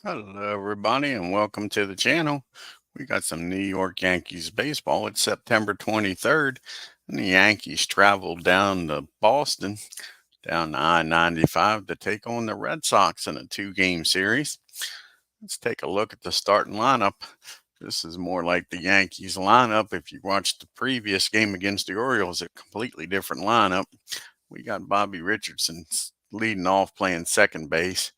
Hello, everybody, and welcome to the channel. We got some New York Yankees baseball. It's September 23rd, and the Yankees traveled down to Boston, down to I-95 to take on the Red Sox in a two-game series. Let's take a look at the starting lineup. This is more like the Yankees lineup. If you watched the previous game against the Orioles, a completely different lineup. We got Bobby Richardson leading off playing second base.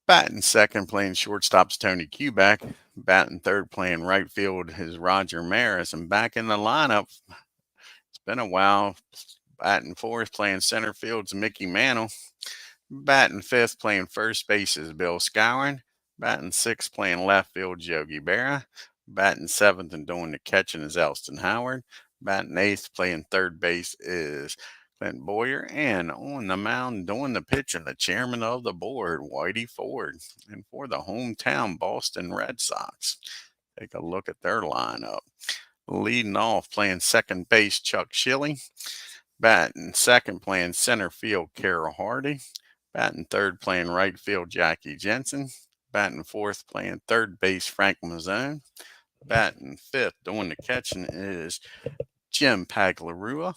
Batting second, playing shortstop's Tony Kubek. Batting third, playing right field is Roger Maris. And back in the lineup, it's been a while. Batting fourth, playing center field's Mickey Mantle. Batting fifth, playing first base is Bill Skowron. Batting sixth, playing left field, Yogi Berra. Batting seventh and doing the catching is Elston Howard. Batting eighth, playing third base is Clint Boyer. And on the mound doing the pitching, the chairman of the board, Whitey Ford. And for the hometown Boston Red Sox, take a look at their lineup. Leading off, playing second base, Chuck Schilling. Batting second, playing center field, Carroll Hardy. Batting third, playing right field, Jackie Jensen. Batting fourth, playing third base, Frank Mazzone. Batting fifth, doing the catching is Jim Paglarua.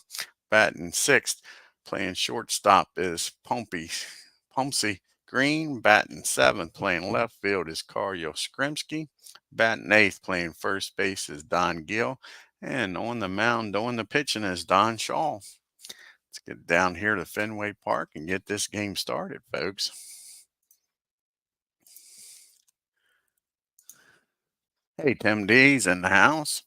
Batting sixth, playing shortstop is Pumpsy Green. Batting seventh, playing left field is Karyo Skrimsky. Batting eighth, playing first base is Don Gill. And on the mound doing the pitching is Don Shaw. Let's get down here to Fenway Park and get this game started, folks. Hey, Tim D's in the house.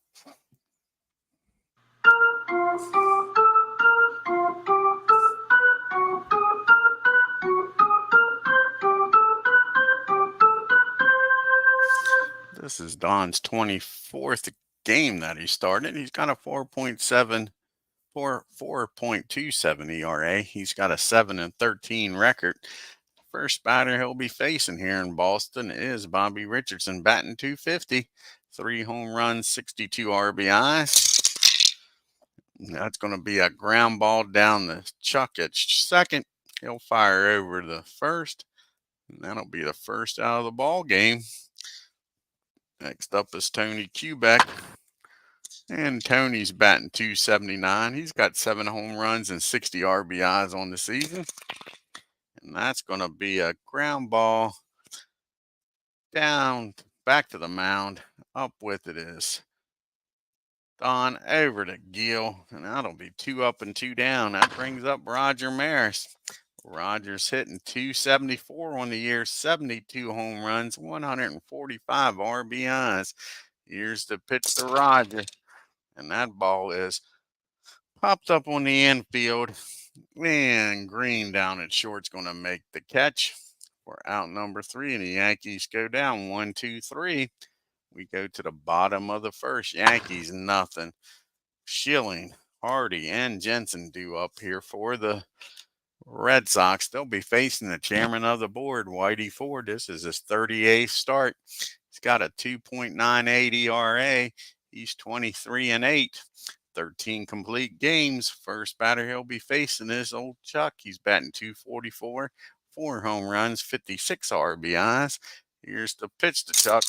This is Don's 24th game that he started. He's got a 4.27 ERA. He's got a 7-13 record. First batter he'll be facing here in Boston is Bobby Richardson, batting .250, 3 home runs, 62 RBIs. That's going to be a ground ball down the Chuck at second. He'll fire over the first, and that'll be the first out of the ball game. Next up is Tony Kubek. And Tony's batting .279. He's got 7 home runs and 60 RBIs on the season. And that's going to be a ground ball down, back to the mound. Up with it is Don over to Gill. And that'll be 2 up and 2 down. That brings up Roger Maris. Roger's hitting .274 on the year, 72 home runs, 145 RBIs. Here's the pitch to Roger. And that ball is popped up on the infield. And Green down at short's going to make the catch for out number 3. And the Yankees go down 1-2-3. We go to the bottom of the first. Yankees nothing. Schilling, Hardy, and Jensen due up here for the Red Sox. They'll be facing the chairman of the board, Whitey Ford. This is his 38th start. He's got a 2.98 ERA. He's 23-8. 13 complete games. First batter he'll be facing is old Chuck. He's batting .244, 4 home runs, 56 RBIs. Here's the pitch to Chuck.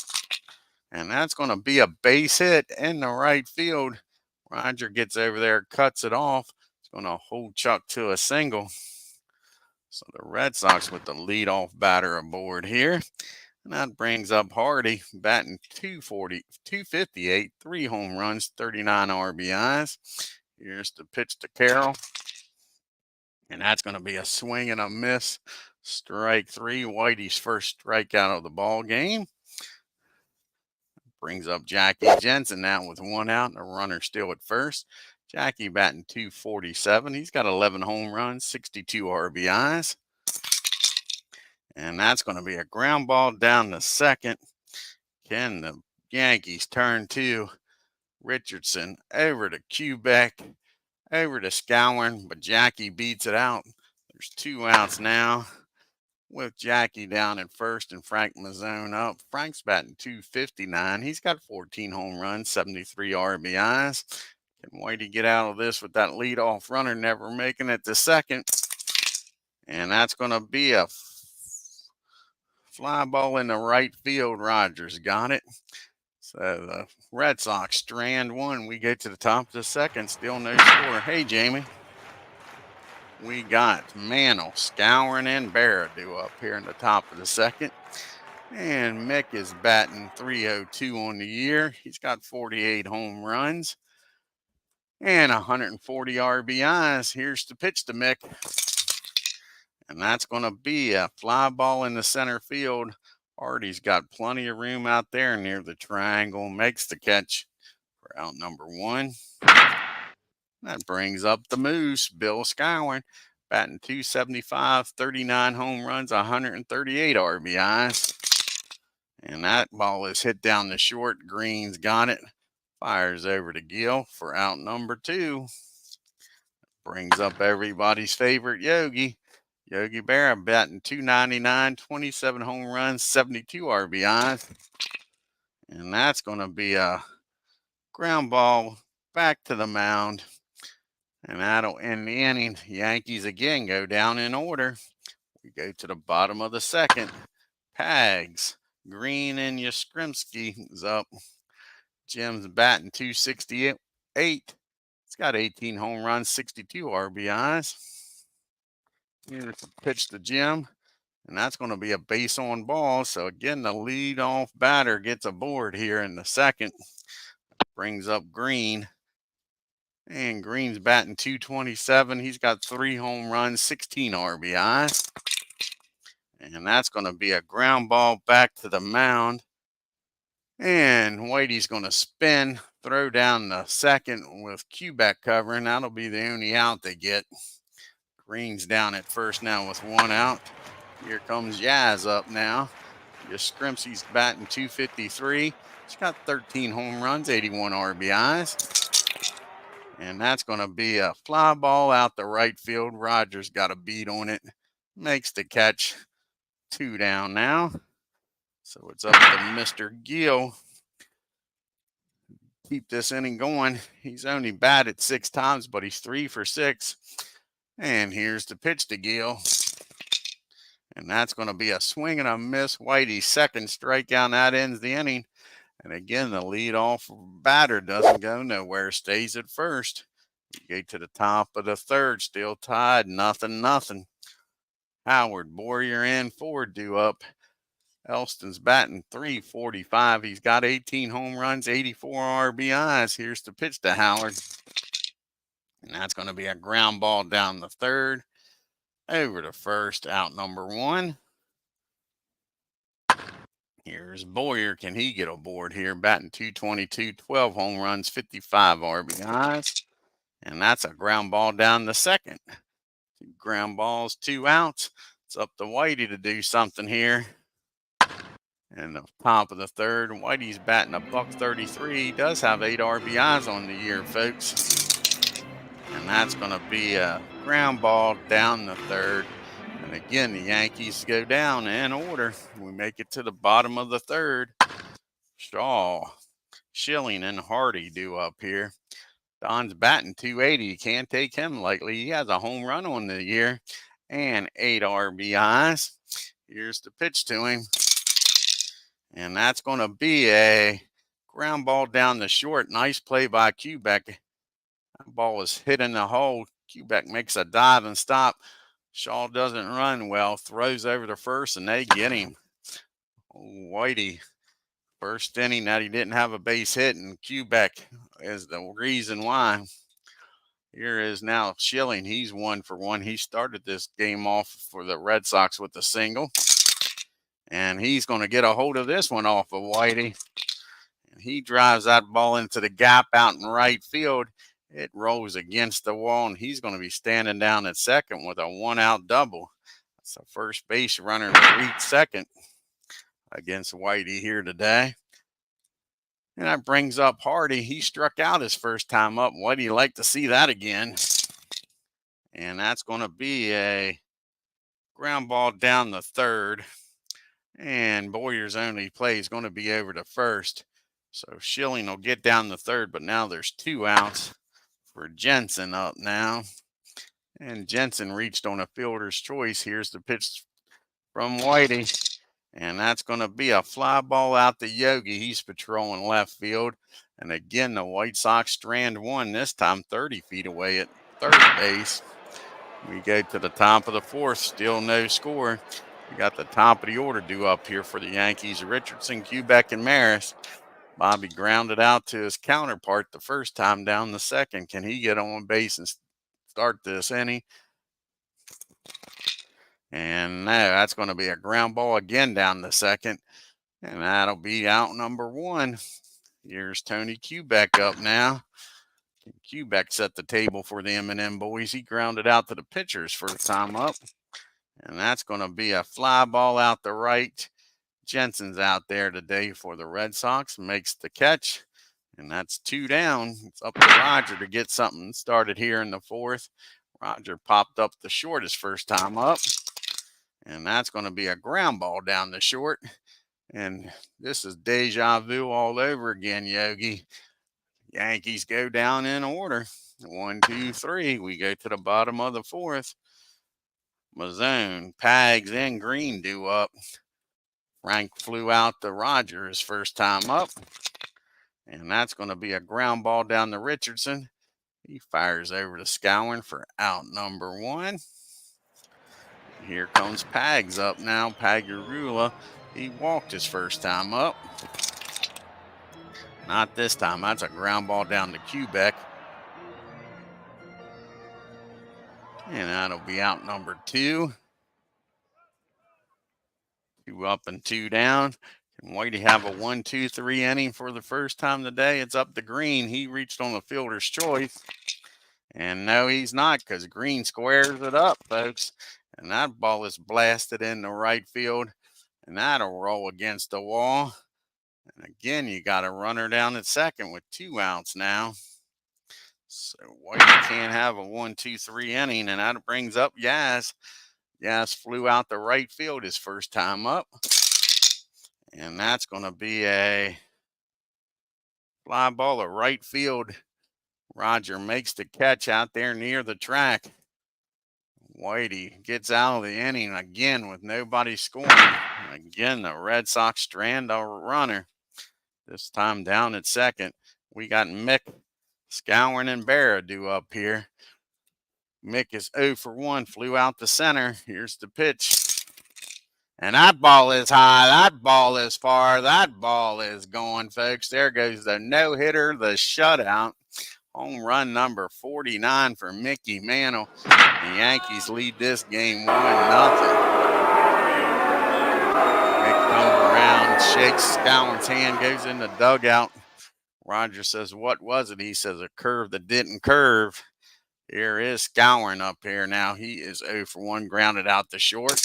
And that's going to be a base hit in the right field. Roger gets over there, cuts it off. It's going to hold Chuck to a single. So the Red Sox with the leadoff batter aboard here. And that brings up Hardy, batting .258, 3 home runs, 39 RBIs. Here's the pitch to Carroll. And that's going to be a swing and a miss. Strike 3, Whitey's first strikeout of the ball game. Brings up Jackie Jensen now with 1 out and a runner still at first. Jackie batting .247. He's got 11 home runs, 62 RBIs. And that's going to be a ground ball down the second. Can the Yankees turn to Richardson over to Kubek, over to Skowron, but Jackie beats it out. There's 2 outs now with Jackie down at first and Frank Mazzone up. Frank's batting .259. He's got 14 home runs, 73 RBIs. Can Whitey get out of this with that leadoff runner never making it to second? And that's going to be a fly ball in the right field. Rogers got it. So the Red Sox strand one. We go to the top of the second. Still no score. Hey, Jamie. We got Mantle, Scourin, and Baradu up here in the top of the second. And Mick is batting .302 on the year. He's got 48 home runs and 140 RBIs. Here's the pitch to Mick. And that's going to be a fly ball in the center field. Artie's got plenty of room out there near the triangle. Makes the catch for out number one. That brings up the Moose, Bill Skywin, batting .275, 39 home runs, 138 RBIs. And that ball is hit down the short. Green's got it. Fires over to Gill for out number two. Brings up everybody's favorite Yogi. Yogi Berra batting .299, 27 home runs, 72 RBIs. And that's going to be a ground ball back to the mound. And that'll end the inning. Yankees again go down in order. We go to the bottom of the second. Pags, Green, and Yastrzemski is up. Jim's batting .268. He's got 18 home runs, 62 RBIs. Here's the pitch to Jim. And that's going to be a base on ball. So again, the leadoff batter gets aboard here in the second. Brings up Green. And Green's batting .227. He's got 3 home runs, 16 RBIs. And that's going to be a ground ball back to the mound. And Whitey's going to spin, throw down the second with Quebec covering. That'll be the only out they get. Green's down at first now with 1 out. Here comes Yaz up now. Yastrzemski's batting .253. He's got 13 home runs, 81 RBIs. And that's going to be a fly ball out the right field. Rogers got a beat on it. Makes the catch. 2 down now. So it's up to Mr. Gill. Keep this inning going. He's only batted 6 times, but he's 3 for 6. And here's the pitch to Gill. And that's going to be a swing and a miss. Whitey's second strikeout. That ends the inning. And again, the leadoff batter doesn't go nowhere, stays at first. We get to the top of the third, still tied, 0-0. Howard, Boyer, and Ford due up. Elston's batting .345. He's got 18 home runs, 84 RBIs. Here's the pitch to Howard. And that's going to be a ground ball down the third. Over to first, out number one. Here's Boyer. Can he get aboard here? Batting .222, 12 home runs, 55 RBIs. And that's a ground ball down the second. 2 ground balls, 2 outs. It's up to Whitey to do something here. And the top of the third, Whitey's batting $133. He does have 8 RBIs on the year, folks. And that's going to be a ground ball down the third. And again, the Yankees go down in order. We make it to the bottom of the third. Shaw, Schilling, and Hardy due up here. Don's batting .280. You can't take him lightly. He has a home run on the year and 8 RBIs. Here's the pitch to him. And that's going to be a ground ball down the short. Nice play by Quebec. That ball was hit in the hole. Quebec makes a dive and stop. Shaw doesn't run well. Throws over to first, and they get him. Whitey, first inning that he didn't have a base hit, and Quebec is the reason why. Here is now Schilling. He's 1 for 1. He started this game off for the Red Sox with a single. And he's going to get a hold of this one off of Whitey. And he drives that ball into the gap out in right field. It rolls against the wall, and he's going to be standing down at second with a 1-out double. That's the first base runner to reach second against Whitey here today. And that brings up Hardy. He struck out his first time up. Whitey like to see that again. And that's going to be a ground ball down the third. And Boyer's only play is going to be over to first. So Schilling will get down the third, but now there's 2 outs for Jensen up now. And Jensen reached on a fielder's choice. Here's the pitch from Whitey. And that's going to be a fly ball out to Yogi. He's patrolling left field. And again, the White Sox strand one, this time 30 feet away at third base. We go to the top of the fourth, still no score. We got the top of the order due up here for the Yankees. Richardson, Kubek, and Maris. Bobby grounded out to his counterpart the first time down the second. Can he get on base and start this inning? And no, that's going to be a ground ball again down the second. And that'll be out number one. Here's Tony Kubek up now. Kubek set the table for the M&M boys. He grounded out to the pitchers first time up. And that's going to be a fly ball out the right. Jensen's out there today for the Red Sox. Makes the catch. And that's 2 down. It's up to Roger to get something started here in the fourth. Roger popped up the short his first time up. And that's going to be a ground ball down the short. And this is deja vu all over again, Yogi. Yankees go down in order. 1, 2, 3. We go to the bottom of the fourth. Mazzone, Pags, and Green due up. Frank flew out to Roger his first time up. And that's going to be a ground ball down to Richardson. He fires over to Scowen for out number one. Here comes Pags up now. Pagarula. He walked his first time up. Not this time. That's a ground ball down to Kubek. And that'll be out number two. 2 up and 2 down. Can Whitey have a 1, 2, 3 inning for the first time today? It's up to Green. He reached on the fielder's choice. And no, he's not, because Green squares it up, folks. And that ball is blasted into right field. And that'll roll against the wall. And again, you got a runner down at second with 2 outs now. So Whitey can't have a 1, 2, 3 inning. And that brings up Yaz. Yaz flew out the right field his first time up. And that's going to be a fly ball to right field. Roger makes the catch out there near the track. Whitey gets out of the inning again with nobody scoring. Again, the Red Sox strand a runner. This time down at second. We got Mick, Scowen, and Barra due up here. Mick is 0 for 1, flew out the center. Here's the pitch. And that ball is high, that ball is far, that ball is going, folks. There goes the no-hitter, the shutout. Home run number 49 for Mickey Mantle. The Yankees lead this game 1-0. Mick comes around, shakes Scowen's hand, goes in the dugout. Roger says, what was it? He says, a curve that didn't curve. Here is Scowen up here now. He is 0 for 1, grounded out to short.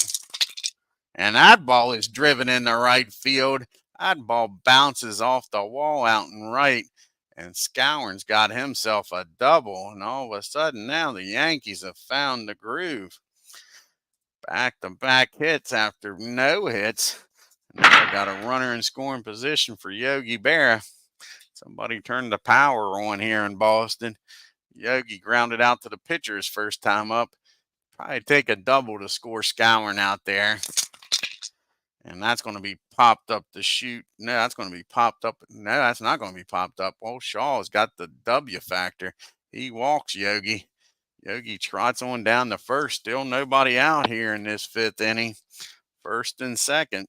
And that ball is driven in the right field. That ball bounces off the wall out and right. And Scowen's got himself a double. And all of a sudden now the Yankees have found the groove. Back-to-back hits after no hits. Now they got a runner in scoring position for Yogi Berra. Somebody turned the power on here in Boston. Yogi grounded out to the pitcher his first time up. Probably take a double to score Scowen out there. And that's going to be popped up to shoot. No, that's going to be popped up. No, that's not going to be popped up. Well, Shaw's got the W factor. He walks Yogi. Yogi trots on down to first. Still nobody out here in this 5th inning. First and second.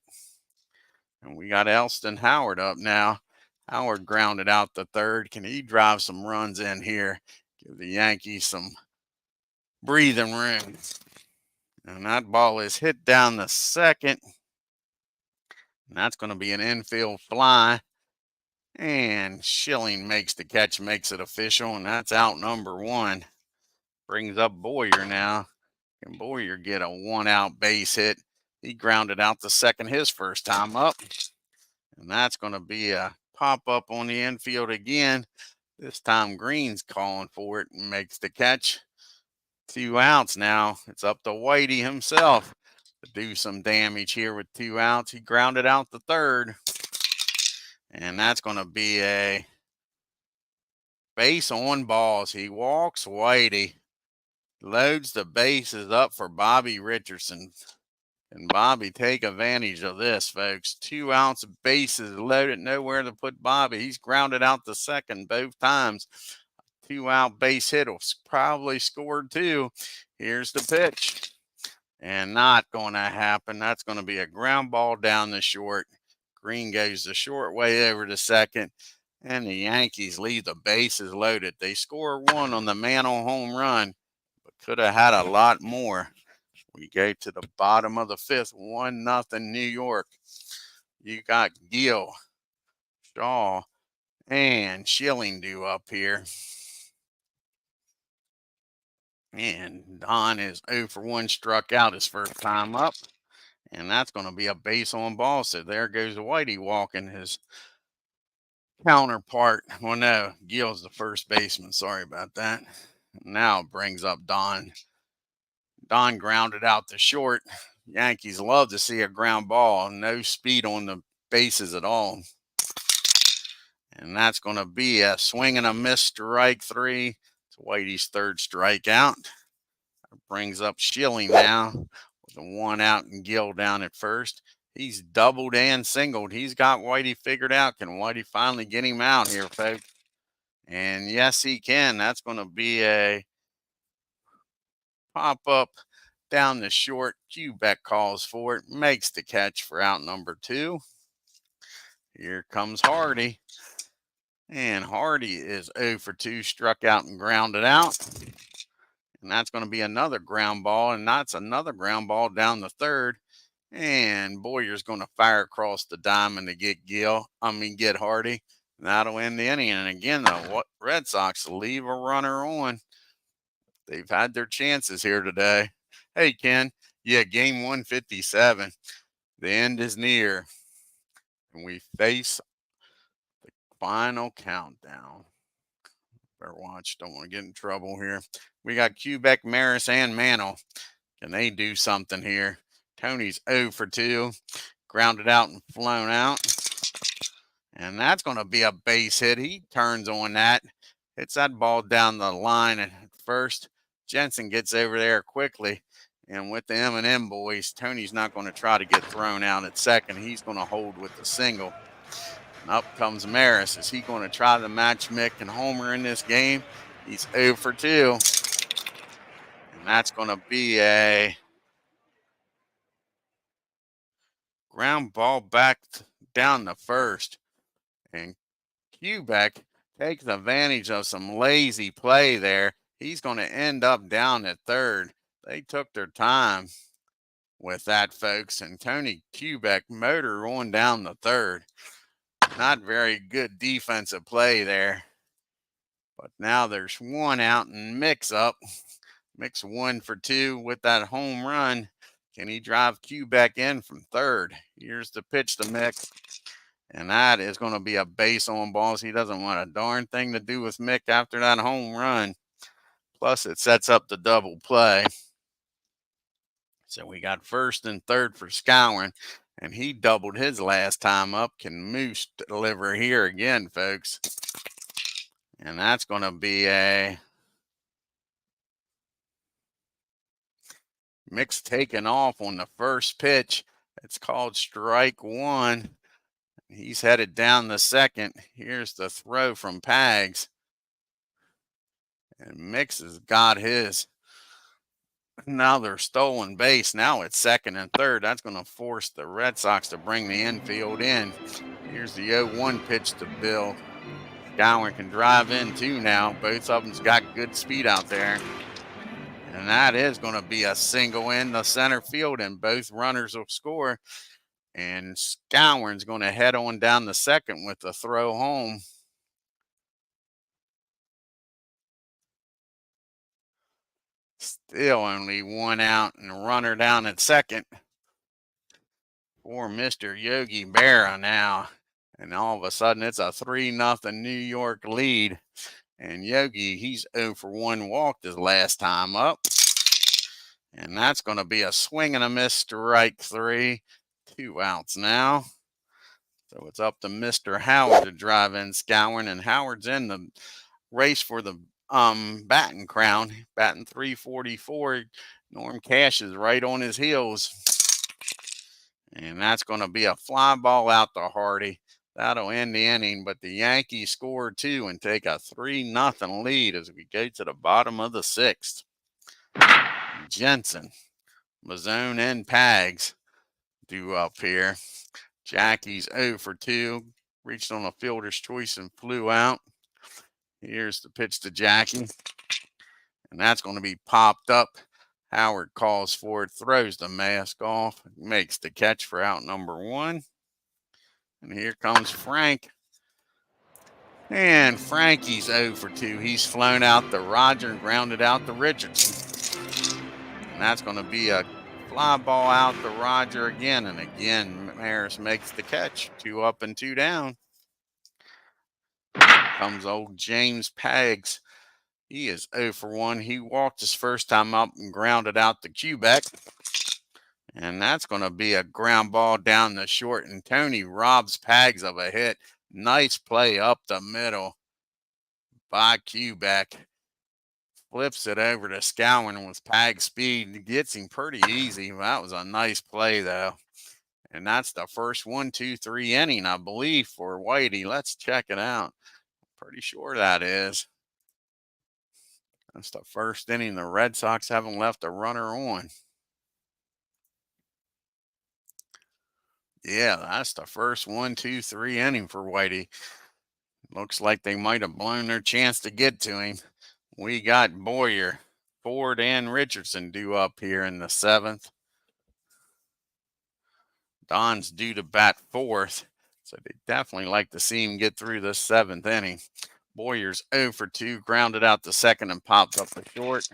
And we got Elston Howard up now. Howard grounded out the third. Can he drive some runs in here? Give the Yankees some breathing room. And that ball is hit down the second. And that's going to be an infield fly. And Schilling makes the catch, makes it official. And that's out number 1. Brings up Boyer now. Can Boyer get a 1-out base hit? He grounded out the second his first time up. And that's going to be a pop-up on the infield again. This time Green's calling for it and makes the catch. 2 outs now. It's up to Whitey himself to do some damage here with 2 outs. He grounded out the third. And that's going to be a base on balls. He walks Whitey. Loads the bases up for Bobby Richardson. And Bobby take advantage of this, folks. 2 outs, bases loaded, nowhere to put Bobby. He's grounded out the second both times. 2 out base hit will probably score 2. Here's the pitch. And not going to happen. That's going to be a ground ball down the short. Green goes the short way over to second. And the Yankees leave the bases loaded. They score 1 on the Mantle home run, but could have had a lot more. We go to the bottom of the 5th, 1-0 New York. You got Gill, Shaw, and Schilling due up here. And Don is 0 for 1, struck out his first time up. And that's going to be a base on ball. So there goes Whitey walking his counterpart. Well, no, Gill's the first baseman. Sorry about that. Now brings up Don. Don grounded out to short. Yankees love to see a ground ball. No speed on the bases at all. And that's going to be a swing and a miss, strike 3. It's Whitey's 3rd strikeout. Brings up Schilling now with a 1 out and Gill down at first. He's doubled and singled. He's got Whitey figured out. Can Whitey finally get him out here, folks? And yes, he can. That's going to be a pop up down the short. Quebec calls for it. Makes the catch for out number 2. Here comes Hardy. And Hardy is 0 for 2, struck out and grounded out. And that's going to be another ground ball. And that's another ground ball down the 3rd. And Boyer's going to fire across the diamond to get get Hardy. And that'll end the inning. And again, the Red Sox leave a runner on. They've had their chances here today. Hey, Ken. Yeah, game 157. The end is near. And we face the final countdown. Better watch. Don't want to get in trouble here. We got Quebec, Maris, and Mantle. Can they do something here? Tony's 0 for 2. Grounded out and flown out. And that's going to be a base hit. He turns on that. Hits that ball down the line at first. Jensen gets over there quickly. And with the M&M boys, Tony's not going to try to get thrown out at second. He's going to hold with the single. And up comes Maris. Is he going to try to match Mick and Homer in this game? He's 0 for 2. And that's going to be a ground ball back down the first. And Quebec takes advantage of some lazy play there. He's going to end up down at 3rd. They took their time with that, folks. And Tony Quebec motor on down the 3rd. Not very good defensive play there. But now there's 1 out and Mick's up. Mick's 1 for 2 with that home run. Can he drive Quebec in from 3rd? Here's the pitch to Mick. And that is going to be a base on balls. He doesn't want a darn thing to do with Mick after that home run. Plus, it sets up the double play. So we got 1st and 3rd for Scourin. And he doubled his last time up. Can Moose deliver here again, folks? And that's going to be a Mick's taken off on the first pitch. It's called strike 1. He's headed down the 2nd. Here's the throw from Pags. And Mix has got his. Now they're stolen base. Now it's 2nd and 3rd. That's going to force the Red Sox to bring the infield in. Here's the 0-1 pitch to Bill. Gowan can drive in too now. Both of them's got good speed out there. And that is going to be a single in the center field, and both runners will score. And Scourin's going to head on down the 2nd with the throw home. Still only 1 out and a runner down at 2nd for Mr. Yogi Berra now. And all of a sudden, it's a 3-0 New York lead. And Yogi, he's 0 for 1, walked his last time up. And that's going to be a swing and a miss, strike 3. 2 outs now. So it's up to Mr. Howard to drive in Scourin. And Howard's in the race for the batting crown, batting .344. Norm Cash is right on his heels. And that's going to be a fly ball out to Hardy. That'll end the inning, but the Yankees score 2 and take a 3-0 lead as we go to the bottom of the 6th. Jensen, Mazzone, and Pags due up here. Jackie's 0 for 2. Reached on a fielder's choice and flew out. Here's the pitch to Jackie. And that's going to be popped up. Howard calls for it, throws the mask off, makes the catch for out number 1. And here comes Frank. And Frankie's 0 for 2. He's flown out to Roger and grounded out to Richardson. And that's going to be a fly ball out to Roger again. And again, Harris makes the catch. 2 up and 2 down. Comes old James Pags. He is 0 for 1. He walked his first time up and grounded out to Quebec. And that's going to be a ground ball down the short. And Tony robs Pags of a hit. Nice play up the middle by Quebec. Flips it over to Scowen with Pag speed. Gets him pretty easy. That was a nice play, though. And that's the first 1-2-3 inning, I believe, for Whitey. Let's check it out. Pretty sure that is. That's the first inning. The Red Sox haven't left a runner on. Yeah, that's the first 1-2-3 inning for Whitey. Looks like they might have blown their chance to get to him. We got Boyer, Ford, and Richardson due up here in the 7th. Don's due to bat 4th, so they definitely like to see him get through this 7th inning. Boyer's 0 for 2, grounded out to second and popped up the short.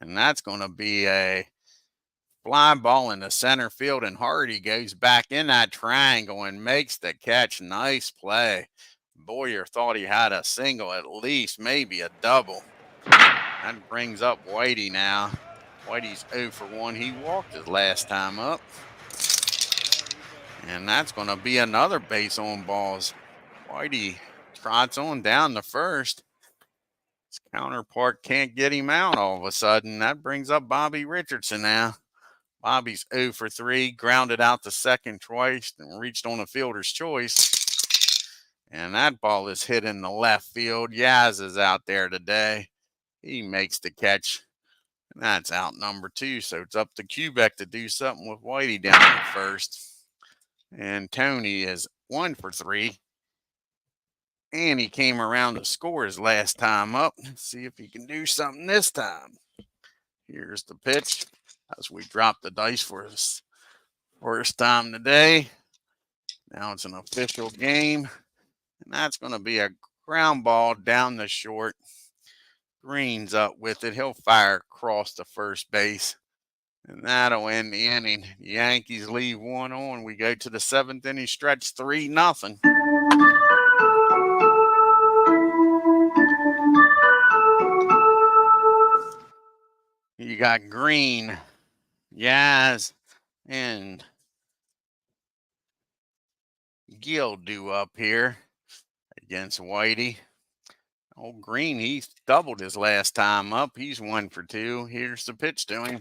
And that's going to be a fly ball in the center field, and Hardy goes back in that triangle and makes the catch. Nice play. Boyer thought he had a single, at least, maybe a double. That brings up Whitey now. Whitey's 0 for 1. He walked his last time up. And that's going to be another base on balls. Whitey trots on down the first. His counterpart can't get him out all of a sudden. That brings up Bobby Richardson now. Bobby's 0 for 3, grounded out to second twice and reached on a fielder's choice. And that ball is hit in the left field. Yaz is out there today. He makes the catch. And that's out number 2. So it's up to Quebec to do something with Whitey down at first. And Tony is 1 for 3. And he came around to score his last time up. Let's see if he can do something this time. Here's the pitch as we drop the dice for his first time today. Now it's an official game. And that's going to be a ground ball down the short. Green's up with it. He'll fire across the first base. And that'll end the inning. The Yankees leave 1 on. We go to the 7th inning stretch, 3-0. You got Green, Yaz, and Gill due up here against Whitey. Old Green, he doubled his last time up. He's 1 for 2. Here's the pitch to him.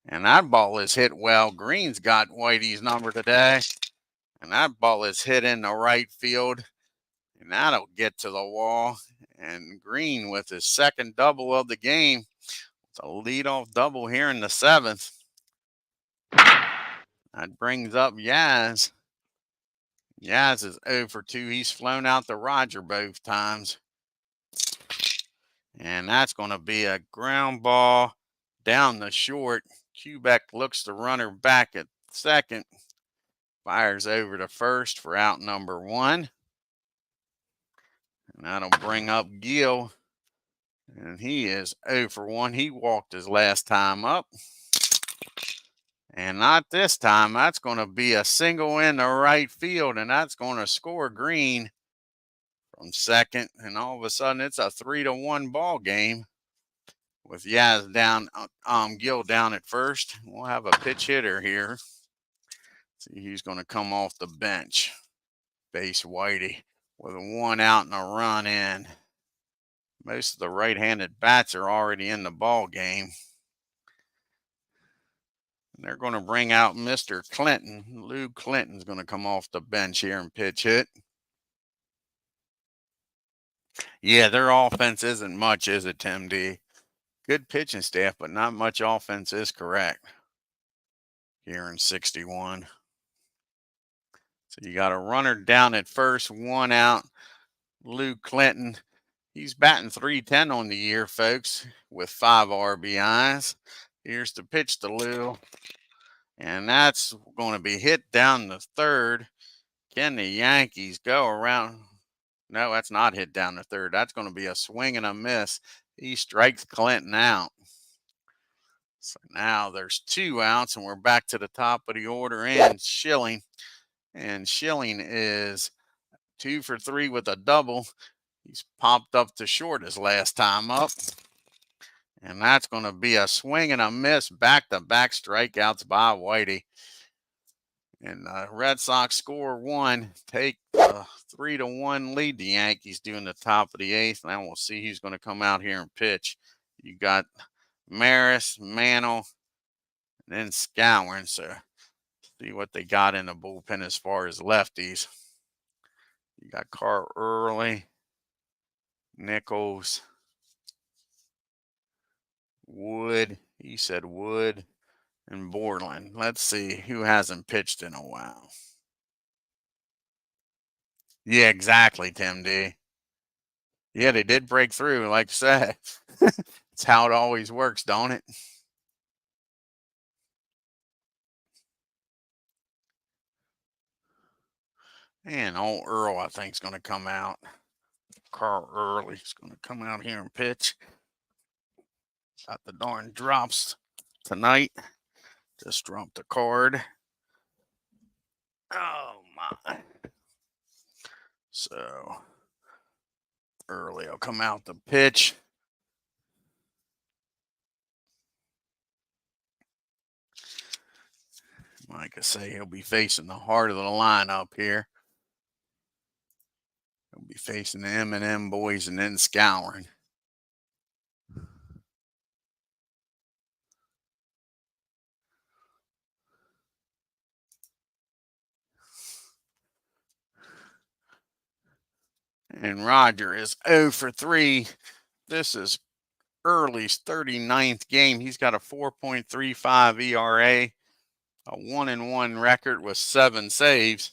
And that ball is hit well. Green's got Whitey's number today. And that ball is hit in the right field. And that'll get to the wall. And Green with his second double of the game. It's a leadoff double here in the 7th. That brings up Yaz. Yaz is 0 for 2. He's flown out to Roger both times. And that's going to be a ground ball down the short. Quebec looks the runner back at second. Fires over to first for out number 1. And that'll bring up Gill. And he is 0 for 1. He walked his last time up. And not this time. That's going to be a single in the right field. And that's going to score Green from second. And all of a sudden, it's a 3-1 ball game with Yaz down, Gill down at first. We'll have a pitch hitter here. See who's going to come off the bench. Base Whitey with a 1 out and a run in. Most of the right-handed bats are already in the ball game. They're going to bring out Mr. Clinton. Lou Clinton's going to come off the bench here and pitch hit. Yeah, their offense isn't much, is it, Tim D? Good pitching staff, but not much offense is correct here in 61. So you got a runner down at first, 1 out. Lou Clinton, he's batting .310 on the year, folks, with 5 RBIs. Here's the pitch to Lou, and that's going to be hit down the third. Can the Yankees go around? No, that's not hit down the third. That's going to be a swing and a miss. He strikes Clinton out. So now there's 2 outs, and we're back to the top of the order and Schilling. And Schilling is 2 for 3 with a double. He's popped up to short his last time up. And that's going to be a swing and a miss. Back-to-back strikeouts by Whitey. And the Red Sox score 1, take a 3-1 lead. The Yankees do in the top of the 8th. Now we'll see who's going to come out here and pitch. You got Maris, Mantle, and then SCHWALL. So see what they got in the bullpen as far as lefties. You got Carl Early, Nichols, Wood. He said Wood, and Borland. Let's see who hasn't pitched in a while. Yeah, exactly, Tim D. Yeah, they did break through, like I said. It's how it always works, don't it? And old Earl, I think, is going to come out. Carl Early is going to come out here and pitch. Got the darn drops tonight. Just dropped the card. Oh, my. So, Early will come out the pitch. Like I say, he'll be facing the heart of the lineup here. He'll be facing the M&M boys and then SCHWALL. And Roger is 0 for 3. This is Early's 39th game. He's got a 4.35 ERA, a 1-1 record with 7 saves.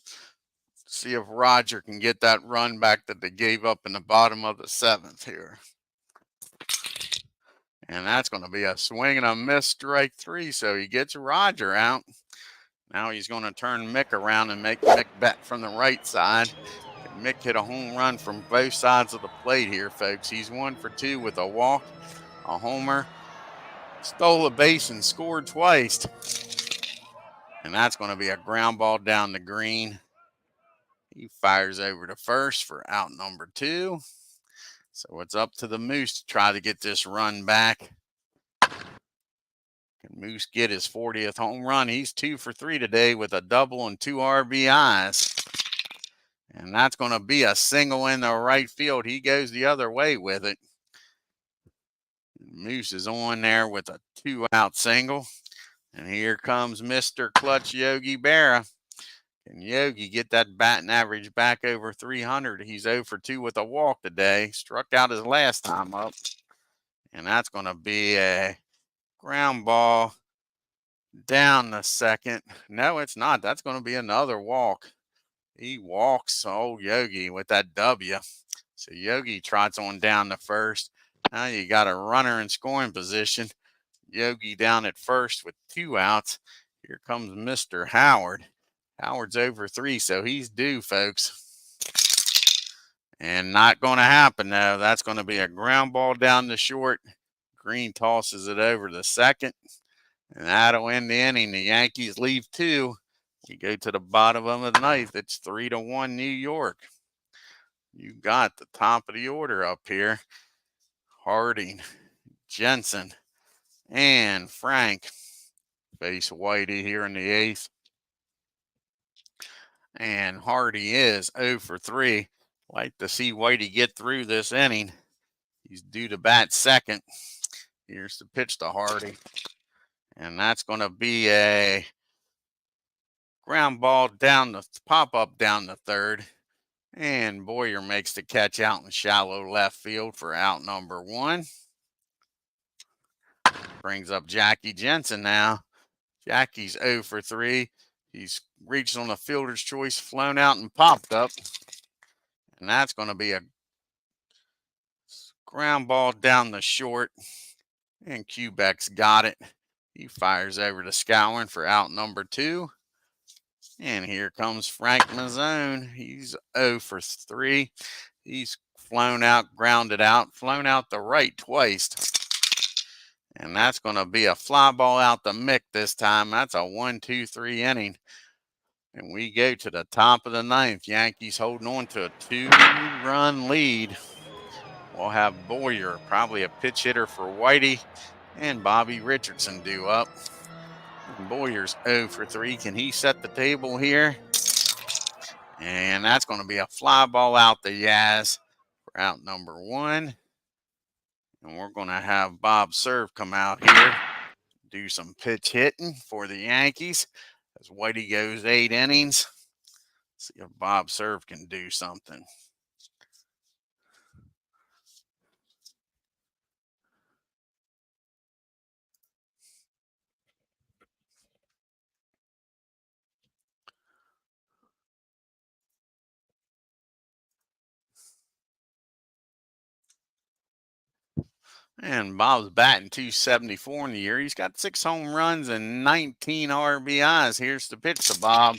See if Roger can get that run back that they gave up in the bottom of the 7th here. And that's going to be a swing and a miss, strike 3. So he gets Roger out. Now he's going to turn Mick around and make Mick bet from the right side. Mick hit a home run from both sides of the plate here, folks. He's 1 for 2 with a walk, a homer, stole a base, and scored twice. And that's going to be a ground ball down the green. He fires over to first for out number 2. So it's up to the Moose to try to get this run back. Can Moose get his 40th home run? He's 2 for 3 today with a double and 2 RBIs. And that's going to be a single in the right field. He goes the other way with it. Moose is on there with a 2-out single. And here comes Mr. Clutch Yogi Berra. Can Yogi get that batting average back over 300? He's 0 for 2 with a walk today. Struck out his last time up. And that's going to be a ground ball down the second. No, it's not. That's going to be another walk. He walks old Yogi with that W. So Yogi trots on down to first. Now you got a runner in scoring position. Yogi down at first with 2 outs. Here comes Mr. Howard. Howard's over 3, so he's due, folks. And not going to happen, though. That's going to be a ground ball down the short. Green tosses it over to second. And that'll end the inning. The Yankees leave 2. We go to the bottom of the 9th. It's 3-1 New York. You got the top of the order up here. Harding, Jensen, and Frank face Whitey here in the 8th. And Hardy is 0 for 3. Like to see Whitey get through this inning. He's due to bat second. Here's the pitch to Hardy. And that's going to be a ground ball down the pop up down the third. And Boyer makes the catch out in shallow left field for out number 1. Brings up Jackie Jensen now. Jackie's 0 for 3. He's reached on a fielder's choice, flown out and popped up. And that's going to be a ground ball down the short. And Quebec's got it. He fires over to Scowen for out number 2. And here comes Frank Mazzone. He's 0 for 3. He's flown out, grounded out, flown out the right twice. And that's going to be a fly ball out the mitt this time. That's a 1-2-3 inning. And we go to the top of the 9th. Yankees holding on to a 2-run lead. We'll have Boyer, probably a pitch hitter for Whitey, and Bobby Richardson due up. And Boyer's 0 for 3. Can he set the table here? And that's going to be a fly ball out the Yaz for out number 1. And we're going to have Bob Serve come out here, do some pitch hitting for the Yankees as Whitey goes 8 innings. See if Bob Serve can do something. And Bob's batting .274 in the year. He's got 6 home runs and 19 RBIs. Here's the pitch to Bob.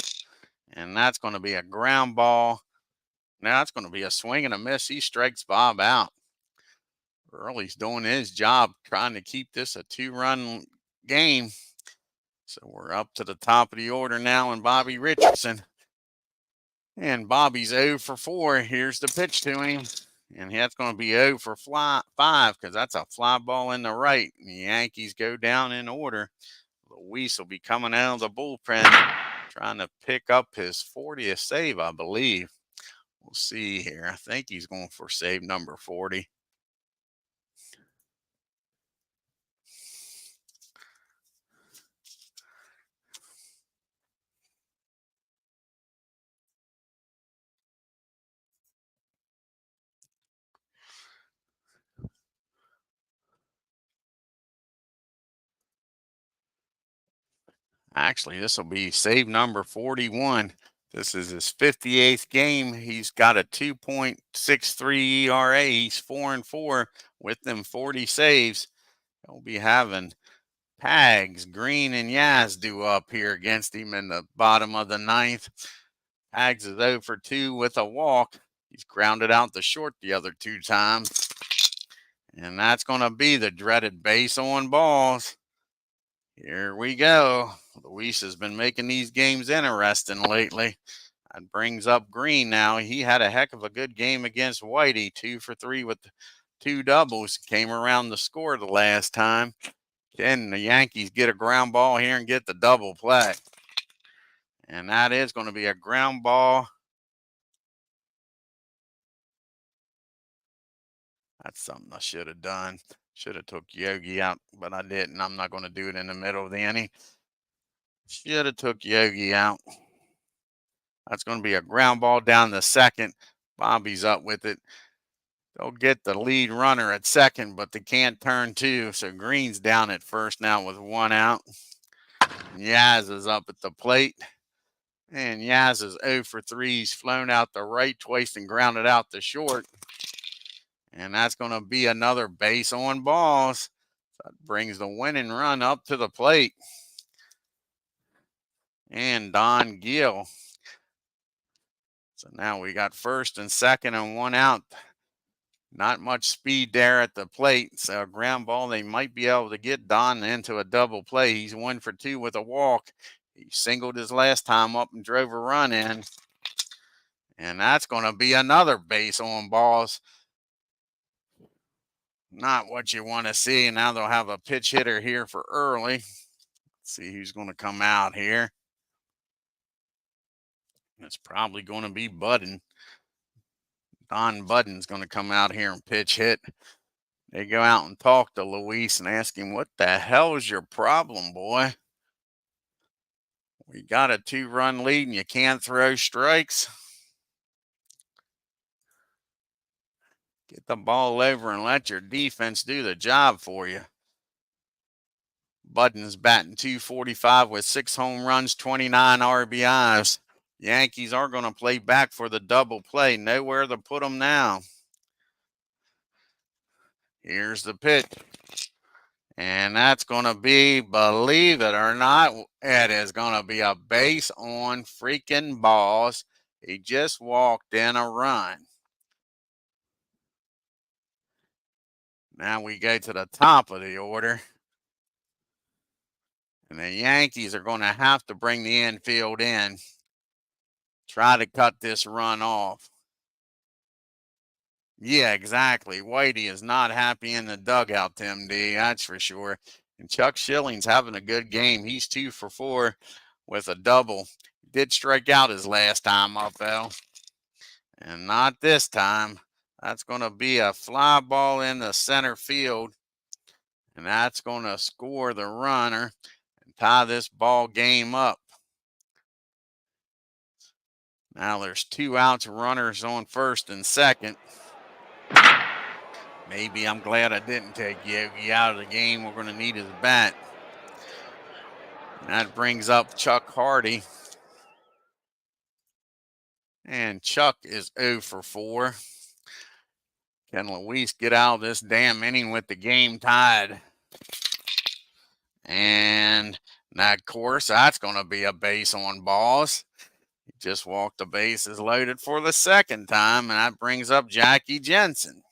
And that's going to be a ground ball. Now it's going to be a swing and a miss. He strikes Bob out. Early's doing his job, trying to keep this a 2-run game. So we're up to the top of the order now, and Bobby Richardson. And Bobby's 0 for 4. Here's the pitch to him. And that's going to be 0 for 5 because that's a fly ball in the right. And the Yankees go down in order. Luis will be coming out of the bullpen trying to pick up his 40th save, I believe. We'll see here. I think he's going for save number 40. Actually, this will be save number 41. This is his 58th game. He's got a 2.63 ERA. He's 4-4 with them 40 saves. He'll be having Pags, Green, and Yaz due up here against him in the bottom of the 9th. Pags is 0 for 2 with a walk. He's grounded out the short the other 2 times. And that's going to be the dreaded base on balls. Here we go. Luis has been making these games interesting lately. That brings up Green now. He had a heck of a good game against Whitey, 2 for 3 with 2 doubles. Came around the score the last time. Can the Yankees get a ground ball here and get the double play? And that is going to be a ground ball. That's something I should have done. Should have took Yogi out, but I didn't. I'm not going to do it in the middle of the inning. Should have took Yogi out. That's going to be a ground ball down the second. Bobby's up with it. They'll get the lead runner at second, but they can't turn 2. So Green's down at first now with 1 out. Yaz is up at the plate. And Yaz is 0 for 3. He's flown out the right twice and grounded out the short. And that's going to be another base on balls. That brings the winning run up to the plate. And Don Gill. So now we got first and second and 1 out. Not much speed there at the plate. So a ground ball, they might be able to get Don into a double play. He's 1 for 2 with a walk. He singled his last time up and drove a run in. And that's going to be another base on balls. Not what you want to see. Now they'll have a pitch hitter here for early. Let's see who's going to come out here. It's probably going to be Budden. Don Budden's going to come out here and pitch hit. They go out and talk to Luis and ask him, "What the hell is your problem, boy? We got a 2-run lead and you can't throw strikes. Get the ball over and let your defense do the job for you." Budden's batting .245 with 6 home runs, 29 RBIs. Yankees are going to play back for the double play. Nowhere to put them now. Here's the pitch. And that's going to be, believe it or not, it is going to be a base on freaking balls. He just walked in a run. Now we go to the top of the order. And the Yankees are going to have to bring the infield in. Try to cut this run off. Yeah, exactly. Whitey is not happy in the dugout, Tim D. That's for sure. And Chuck Schilling's having a good game. He's 2 for 4 with a double. Did strike out his last time up, though. And not this time. That's going to be a fly ball in the center field. And that's going to score the runner and tie this ball game up. Now there's 2 outs, runners on first and second. Maybe I'm glad I didn't take Yogi out of the game. We're going to need his bat. And that brings up Chuck Hardy. And Chuck is 0 for 4. Can Luis get out of this damn inning with the game tied? And of course, that's going to be a base on balls. He just walked the bases loaded for the second time, and that brings up Jackie Jensen.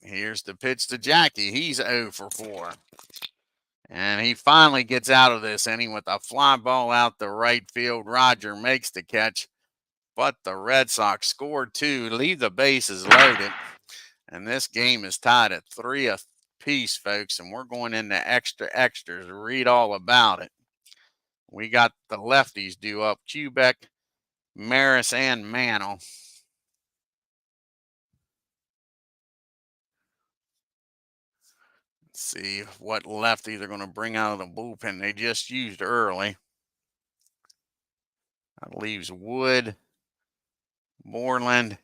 Here's the pitch to Jackie. He's 0 for 4. And he finally gets out of this inning with a fly ball out the right field. Roger makes the catch, but the Red Sox scored 2, leave the bases loaded. And this game is tied at 3 apiece, folks, and we're going into extras. Read all about it. We got the lefties due up, Quebec, Maris, and Mantle. Let's see what lefty they're going to bring out of the bullpen they just used early. That leaves Wood, Moreland,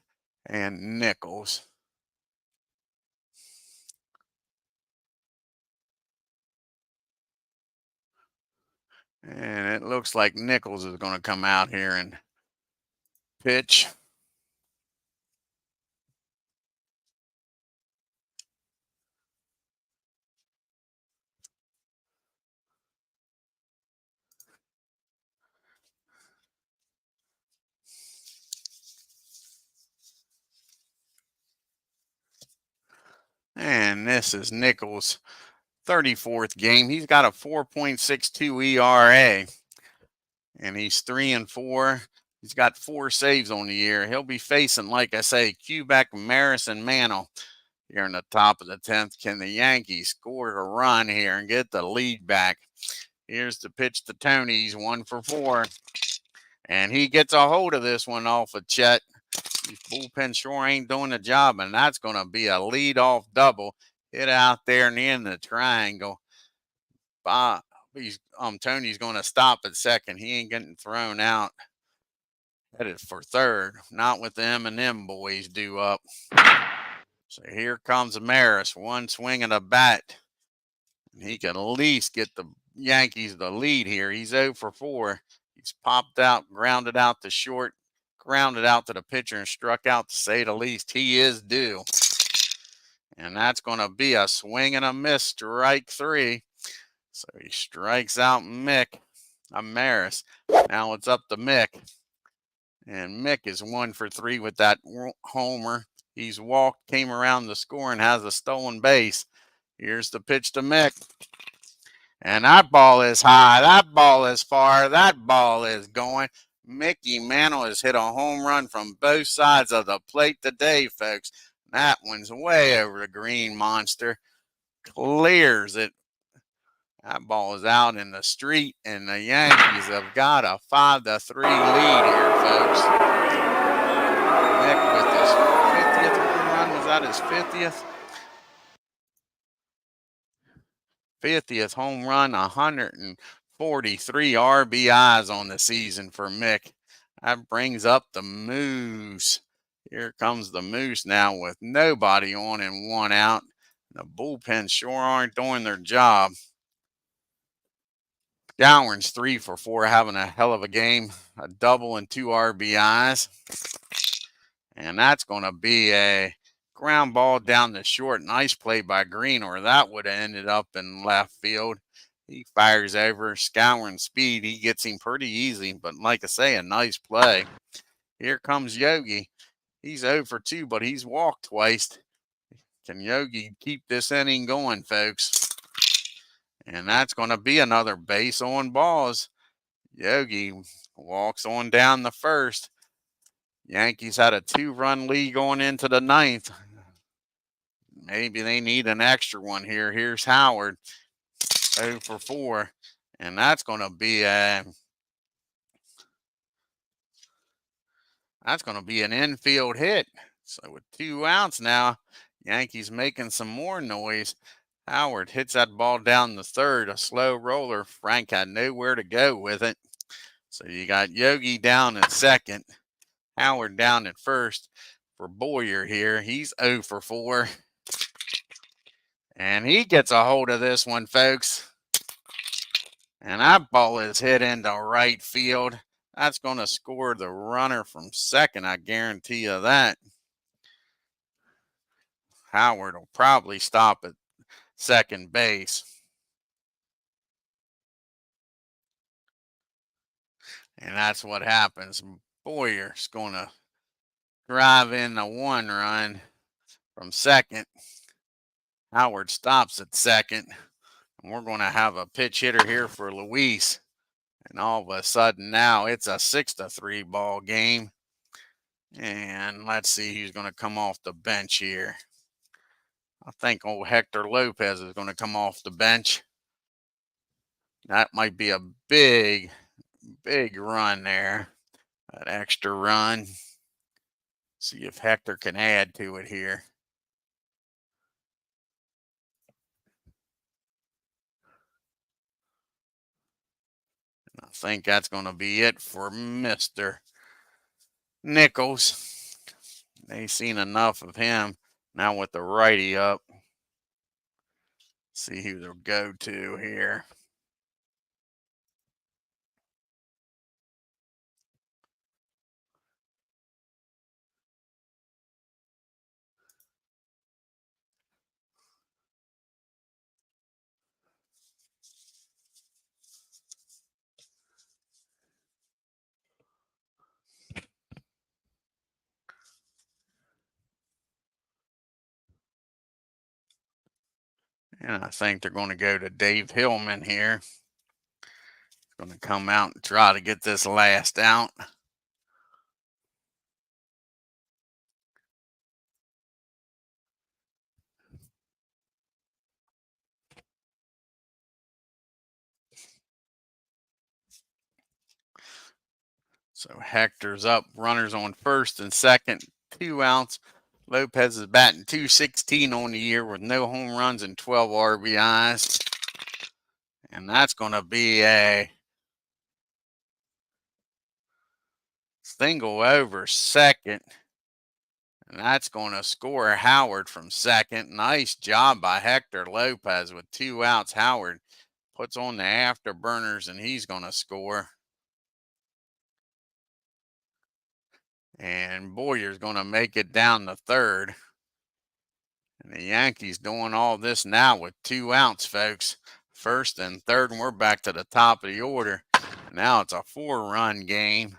and Nichols. And it looks like Nichols is going to come out here and pitch. And this is Nichols' 34th game. He's got a 4.62 ERA. And he's 3 and 4. He's got 4 saves on the year. He'll be facing, like I say, Quebec, Maris, and Mantle here in the top of the 10th. Can the Yankees score a run here and get the lead back? Here's the pitch to Tony. He's 1 for 4. And he gets a hold of this one off of Chet. These bullpen sure ain't doing the job, and that's going to be a lead-off double. Hit out there in the end of the triangle. Tony's going to stop at second. He ain't getting thrown out. Headed for third. Not with the M&M boys due up. So here comes Maris. 1 swing and a bat. And he can at least get the Yankees the lead here. He's 0 for 4. He's popped out, grounded out to short, grounded out to the pitcher, and struck out, to say the least. He is due. And that's going to be a swing and a miss, strike 3. So he strikes out Maris. Now it's up to Mick. And Mick is 1 for 3 with that homer. He's walked, came around the score, and has a stolen base. Here's the pitch to Mick. And that ball is high. That ball is far. That ball is going. Mickey Mantle has hit a home run from both sides of the plate today, folks. That one's way over the green monster. Clears it. That ball is out in the street, and the Yankees have got a 5-3 lead here, folks. Mick with his 50th home run. Was that his 50th home run, 143 RBIs on the season for Mick. That brings up the Moose. Here comes the Moose now with nobody on and one out. The bullpen sure aren't doing their job. Gowan's 3 for 4, having a hell of a game. A double and 2 RBIs. And that's going to be a ground ball down the short. Nice play by Green, or that would have ended up in left field. He fires over. Scouring speed. He gets him pretty easy. But like I say, a nice play. Here comes Yogi. He's 0 for 2, but he's walked twice. Can Yogi keep this inning going, folks? And that's going to be another base on balls. Yogi walks on down the first. Yankees had a 2-run lead going into the 9th. Maybe they need an extra one here. Here's Howard, 0 for 4. And that's going to be an infield hit. So with 2 outs now, Yankees making some more noise. Howard hits that ball down the third, a slow roller. Frank had nowhere to go with it. So you got Yogi down at second, Howard down at first for Boyer here. He's 0 for 4. And he gets a hold of this one, folks. And that ball is hit into right field. That's going to score the runner from second, I guarantee you that. Howard will probably stop at second base. And that's what happens. Boyer's going to drive in the 1 run from second. Howard stops at second. And we're going to have a pitch hitter here for Luis. And all of a sudden now it's a 6-3 ball game. And let's see who's going to come off the bench here. I think old Hector Lopez is going to come off the bench. That might be a big run there. That extra run. See if Hector can add to it here. I think that's going to be it for Mr. Nichols. They've seen enough of him. Now with the righty up. See who they'll go to here. And I think they're going to go to Dave Hillman here. He's going to come out and try to get this last out. So Hector's up, runners on first and second, 2 outs. Lopez is batting .216 on the year with no home runs and 12 RBIs. And that's going to be a single over second. And that's going to score Howard from second. Nice job by Hector Lopez with 2 outs. Howard puts on the afterburners and he's going to score. And Boyer's going to make it down the third. And the Yankees doing all this now with 2 outs, folks. First and third, and we're back to the top of the order. Now it's a 4-run game.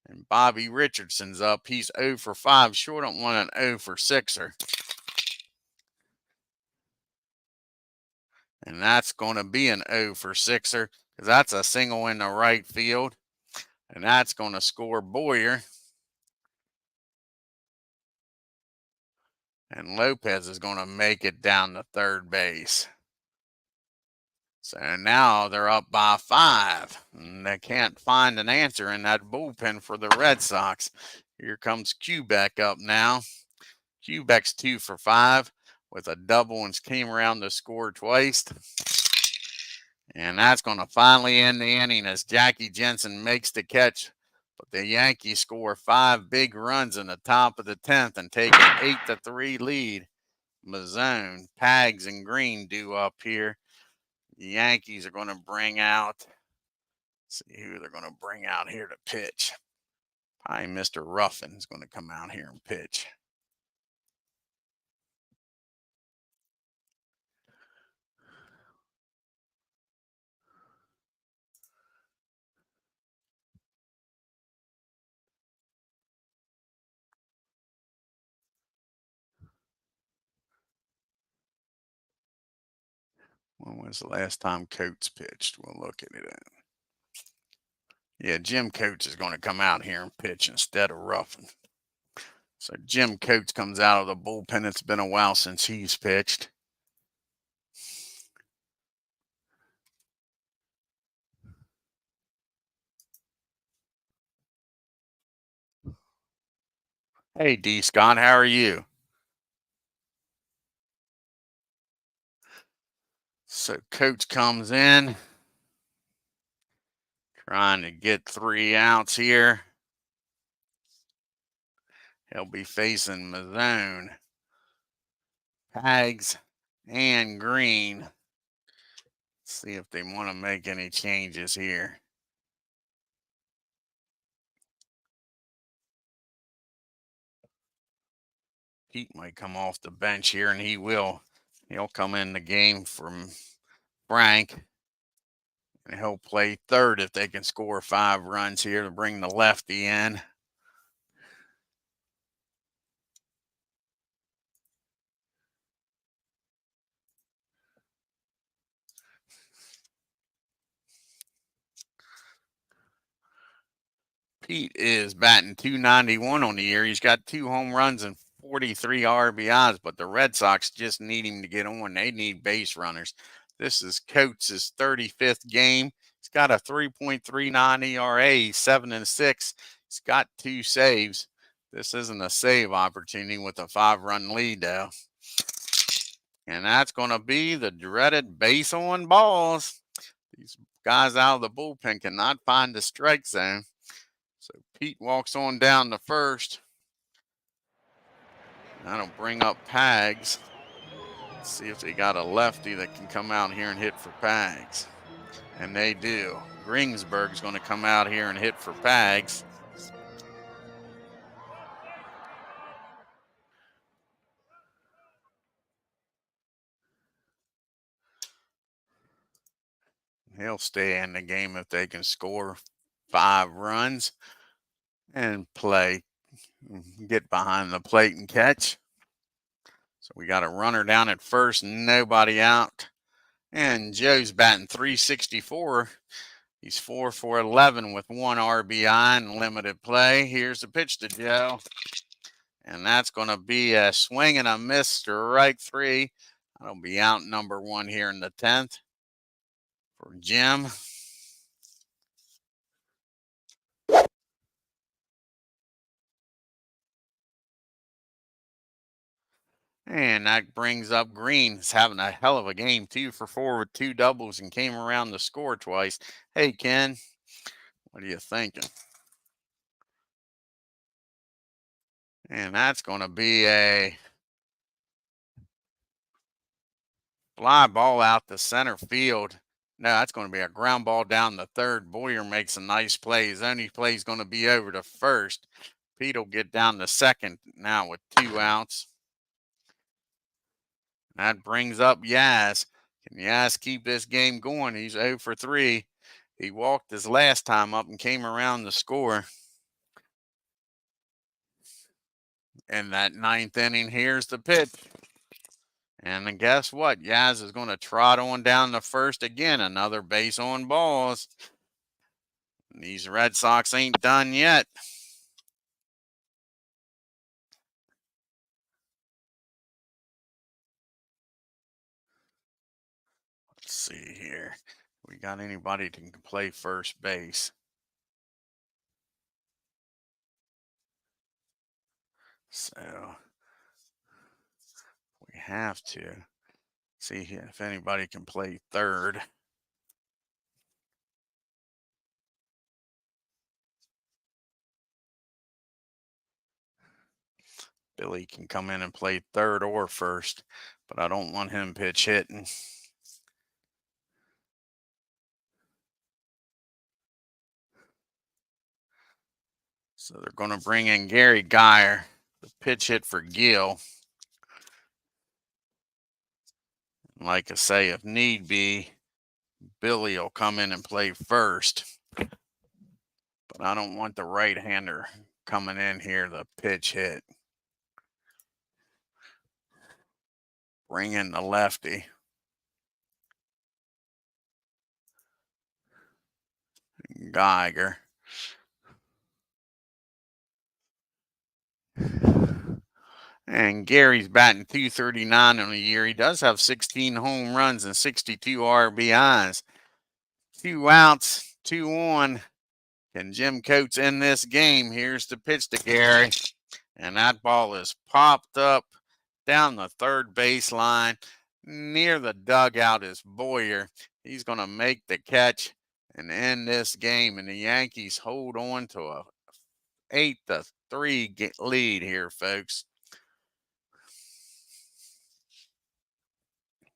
And Bobby Richardson's up. He's 0 for 5, short on one, an 0 for 6er. And that's going to be an 0 for 6er because that's a single in the right field. And that's going to score Boyer. And Lopez is going to make it down to third base. So now they're up by 5. And they can't find an answer in that bullpen for the Red Sox. Here comes Q back up now. Hubeck's 2 for 5 with a double and came around to score twice. And that's going to finally end the inning as Jackie Jensen makes the catch. But the Yankees score 5 big runs in the top of the 10th and take an 8-3 lead. Mazzone, Pags, and Green due up here. The Yankees are going to bring out, see who they're going to bring out here to pitch. Probably Mr. Ruffin is going to come out here and pitch. When was the last time Coates pitched? We'll look at it. Yeah, Jim Coates is going to come out here and pitch instead of Ruffin. So Jim Coates comes out of the bullpen. It's been a while since he's pitched. Hey, D. Scott, how are you? So Coates comes in, trying to get 3 outs here. He'll be facing Mazzone, Pags, and Green. Let's see if they want to make any changes here. Pete might come off the bench here, and he will. He'll come in the game from Frank, and he'll play third if they can score 5 runs here to bring the lefty in. Pete is batting .291 on the year. He's got 2 home runs and 43 RBIs, but the Red Sox just need him to get on. They need base runners. This is Coates' 35th game. He's got a 3.39 ERA, He's 7-6. He's got 2 saves. This isn't a save opportunity with a 5-run lead, though. And that's going to be the dreaded base on balls. These guys out of the bullpen cannot find the strike zone. So Pete walks on down to first. That'll bring up Pags. Let's see if they got a lefty that can come out here and hit for Pags. And they do. Greensburg's going to come out here and hit for Pags. He'll stay in the game if they can score 5 runs and play, get behind the plate and catch. So we got a runner down at first, nobody out. And Joe's batting .364. He's 4 for 11 with 1 RBI and limited play. Here's the pitch to Joe. And that's going to be a swing and a miss, strike 3. That'll be out number 1 here in the 10th for Jim. And that brings up Green. He's having a hell of a game, 2 for 4 with 2 doubles and came around to score twice. Hey, Ken, what are you thinking? And that's going to be a fly ball out to center field. No, that's going to be a ground ball down the third. Boyer makes a nice play. His only play is going to be over to first. Pete will get down to second now with 2 outs. That brings up Yaz. Can Yaz keep this game going? He's 0 for 3. He walked his last time up and came around to score. In that 9th inning, here's the pitch. And then guess what? Yaz is going to trot on down to first again. Another base on balls. These Red Sox ain't done yet. Let's see here. We got anybody that can play first base? So We have to see if anybody can play third. Billy can come in and play third or first, but I don't want him pitch hitting. So they're going to bring in Gary Geyer, the pitch hit for Gill. Like I say, if need be, Billy will come in and play first. But I don't want the right-hander coming in here to pitch hit. Bring in the lefty. Geiger. And Gary's batting .239 on the year. He does have 16 home runs and 62 RBIs. 2 outs, 2 on. Can Jim Coates end this game? Here's the pitch to Gary. And that ball is popped up down the third baseline. Near the dugout is Boyer. He's going to make the catch and end this game. And the Yankees hold on to a 8-3 lead here, folks.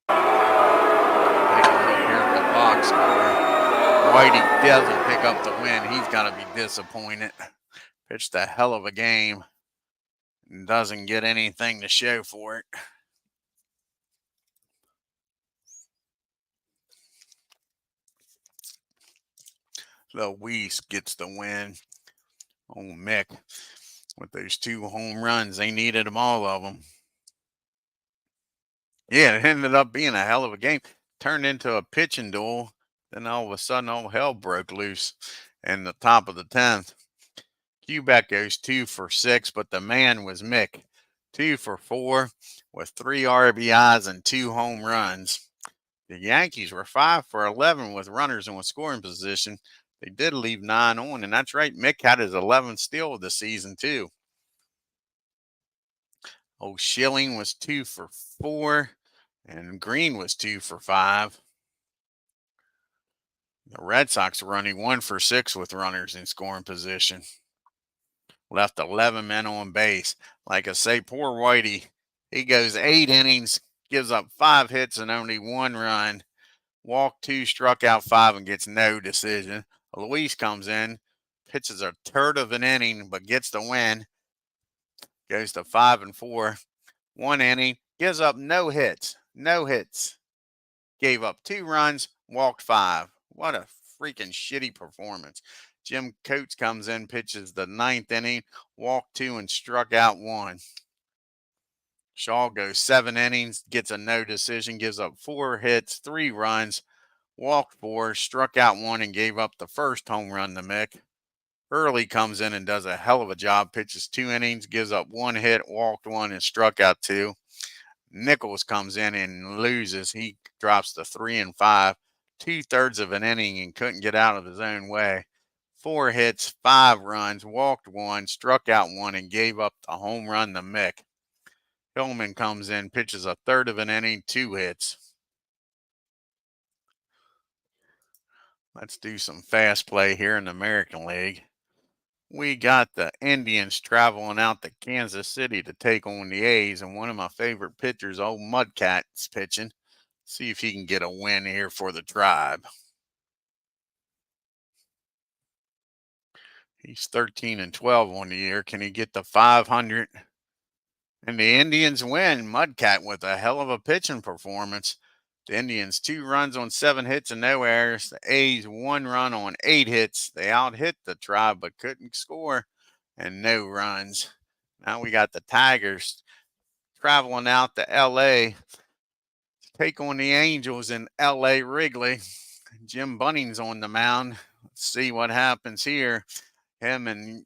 Take a look here at the box score. Whitey doesn't pick up the win. He's got to be disappointed. Pitched a hell of a game and doesn't get anything to show for it. Luis gets the win. Oh, Mick, with those 2 home runs, they needed them, all of them. Yeah, it ended up being a hell of a game. Turned into a pitching duel. Then all of a sudden, all hell broke loose in the top of the 10th. Quebec goes 2 for 6, but the man was Mick. 2 for 4 with 3 RBIs and 2 home runs. The Yankees were 5 for 11 with runners in scoring position. They did leave 9 on, and that's right. Mick had his 11th steal of the season, too. Oh, Schilling was 2 for 4, and Green was 2 for 5. The Red Sox were running 1 for 6 with runners in scoring position. Left 11 men on base. Like I say, poor Whitey, he goes 8 innings, gives up 5 hits and only 1 run. Walked 2, struck out 5, and gets no decision. Luis comes in, pitches a third of an inning, but gets the win. Goes to 5-4. 1 inning, gives up no hits. No hits. Gave up 2 runs, walked 5. What a freaking shitty performance. Jim Coates comes in, pitches the 9th inning, walked 2 and struck out 1. Shaw goes 7 innings, gets a no decision, gives up 4 hits, 3 runs, walked 4, struck out 1, and gave up the first home run to Mick. Early comes in and does a hell of a job, pitches 2 innings, gives up 1 hit, walked 1, and struck out 2. Nichols comes in and loses. He drops to 3-5, 2/3 of an inning, and couldn't get out of his own way. 4 hits, 5 runs, walked 1, struck out 1, and gave up the home run to Mick. Hillman comes in, pitches a third of an inning, 2 hits. Let's do some fast play here in the American League. We got the Indians traveling out to Kansas City to take on the A's, and one of my favorite pitchers, old Mudcat's pitching. See if he can get a win here for the Tribe. He's 13-12 on the year. Can he get the 500? And the Indians win. Mudcat with a hell of a pitching performance. The Indians 2 runs on 7 hits and no errors. The A's 1 run on 8 hits. They out-hit the Tribe but couldn't score, and no runs. Now we got the Tigers traveling out to L.A. to take on the Angels in L.A. Wrigley. Jim Bunning's on the mound. Let's see what happens here. Him and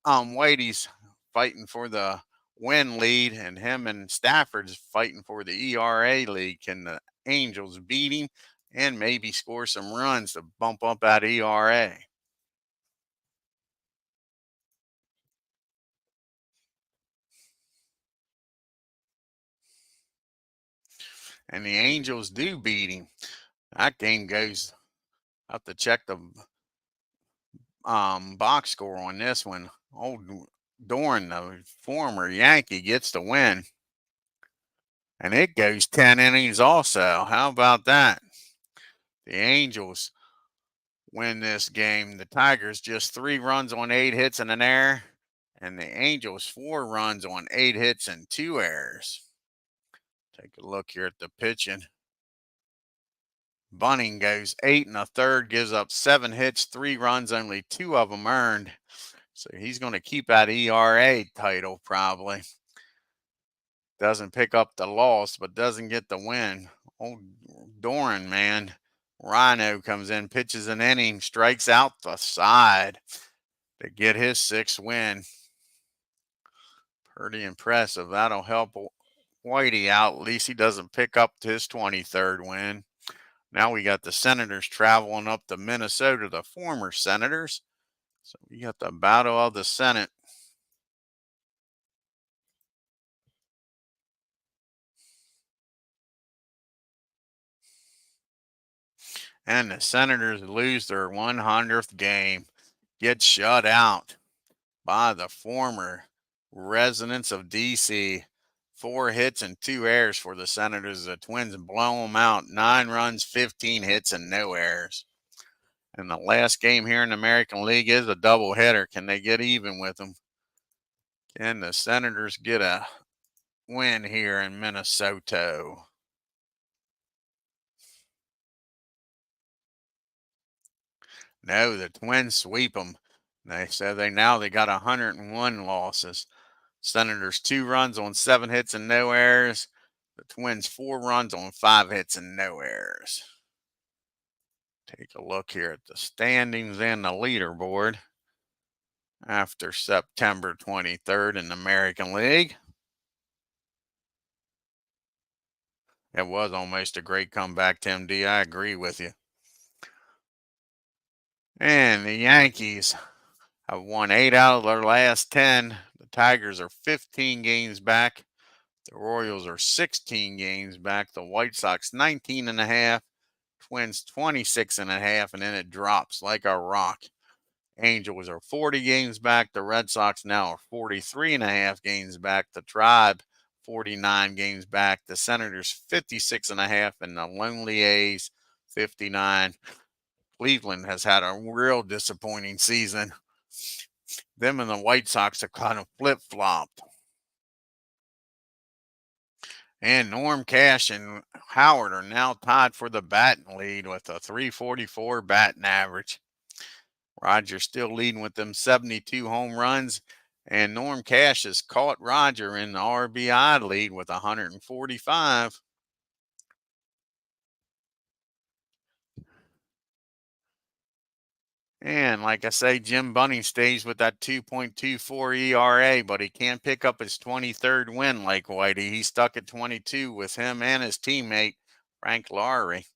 Whitey's fighting for the win lead, and him and Stafford's fighting for the ERA lead. Can the Angels beat him and maybe score some runs to bump up that ERA? and the Angels do beat him. That game goes, I have to check the box score on this one. Old Dorn, the former Yankee, gets the win. And it goes 10 innings also. How about that? The Angels win this game. The Tigers just 3 runs on 8 hits and an error. And the Angels 4 runs on 8 hits and 2 errors. Take a look here at the pitching. Bunning goes 8 1/3, gives up 7 hits, 3 runs, only 2 of them earned. So he's going to keep that ERA title probably. Doesn't pick up the loss, but doesn't get the win. Old Doran, man. Rhino comes in, pitches an inning, strikes out the side to get his 6th win. Pretty impressive. That'll help Whitey out. At least he doesn't pick up his 23rd win. Now we got the Senators traveling up to Minnesota, the former Senators. So we got the Battle of the Senate. And the Senators lose their 100th game. Get shut out by the former residents of D.C. 4 hits and 2 errors for the Senators. The Twins blow them out. 9 runs, 15 hits, and no errors. And the last game here in the American League is a doubleheader. Can they get even with them? Can the Senators get a win here in Minnesota? No, the Twins sweep them. They said they got 101 losses. Senators 2 runs on 7 hits and no errors. The Twins 4 runs on 5 hits and no errors. Take a look here at the standings and the leaderboard after September 23rd in the American League. It was almost a great comeback, Tim D. I agree with you. And the Yankees have won 8 out of their last 10. The Tigers are 15 games back. The Royals are 16 games back. The White Sox 19 and a half. Twins 26 and a half, and then it drops like a rock. Angels are 40 games back. The Red Sox now are 43 and a half games back. The Tribe 49 games back. The Senators 56 and a half, and the Lonely A's 59. Cleveland has had a real disappointing season. Them and the White Sox have kind of flip-flopped. And Norm Cash and Howard are now tied for the batting lead with a .344 batting average. Roger's still leading with them 72 home runs, and Norm Cash has caught Roger in the RBI lead with 145. And like I say, Jim Bunning stays with that 2.24 ERA, but he can't pick up his 23rd win like Whitey. He's stuck at 22 with him and his teammate, Frank Lowry.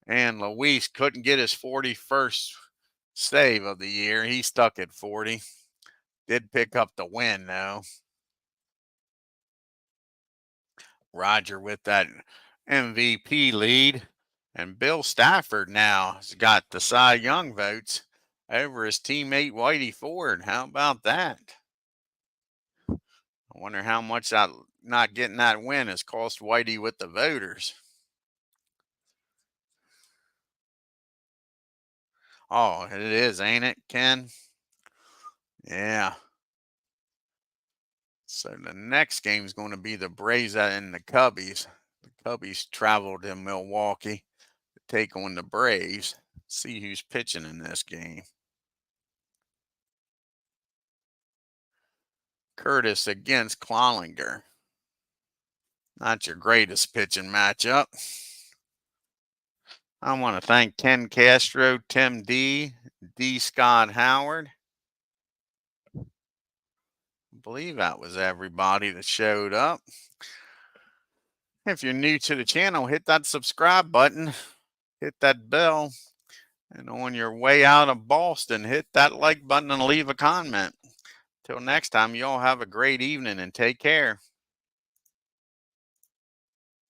And Luis couldn't get his 41st save of the year. He's stuck at 40. Did pick up the win, though. Roger with that MVP lead. And Bill Stafford now has got the Cy Young votes over his teammate Whitey Ford. How about that? I wonder how much that not getting that win has cost Whitey with the voters. Oh, it is, ain't it, Ken? Yeah. So the next game is going to be the Braves and the Cubbies. The Cubbies traveled to Milwaukee to take on the Braves. See who's pitching in this game. Curtis against Clollinger. Not your greatest pitching matchup. I want to thank Ken Castro, Tim D, D. Scott Howard. I believe that was everybody that showed up. If you're new to the channel, hit that subscribe button, hit that bell, and on your way out of Boston, hit that like button and leave a comment. Till next time, you all have a great evening and take care.